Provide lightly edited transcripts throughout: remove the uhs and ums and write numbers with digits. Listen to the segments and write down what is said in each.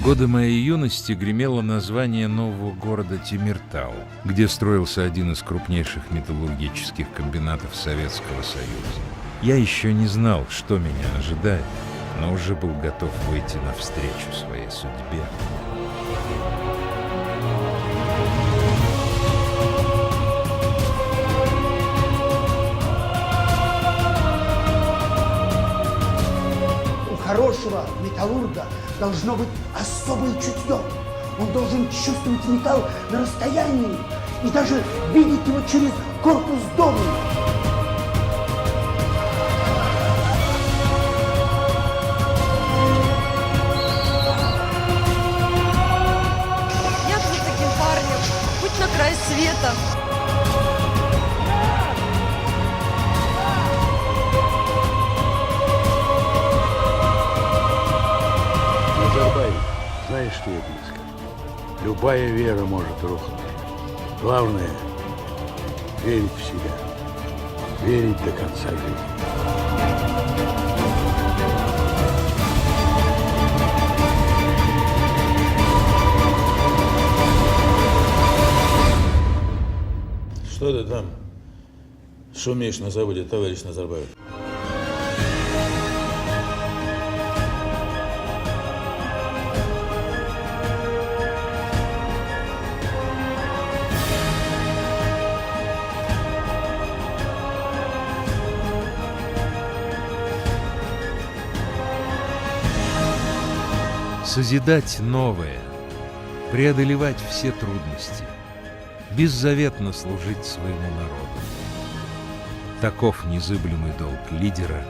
годы моей юности гремело название нового города Темиртау, где строился один из крупнейших металлургических комбинатов Советского Союза. Я еще не знал, что меня ожидает, но уже был готов выйти навстречу своей судьбе. У хорошего металлурга должно быть особое чутье. Он должен чувствовать металл на расстоянии и даже видеть его через корпус дома. Я за таким парнем, хоть на край света. Назарбаев, знаешь, что я тебе скажу? Любая вера может рухнуть. Главное — верить в себя. Верить до конца жизни. Что ты там шумишь на заводе, товарищ Назарбаев? Созидать новое, преодолевать все трудности, беззаветно служить своему народу. Таков незыблемый долг лидера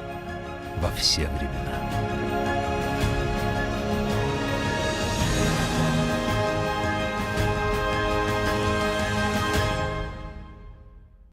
во все времена.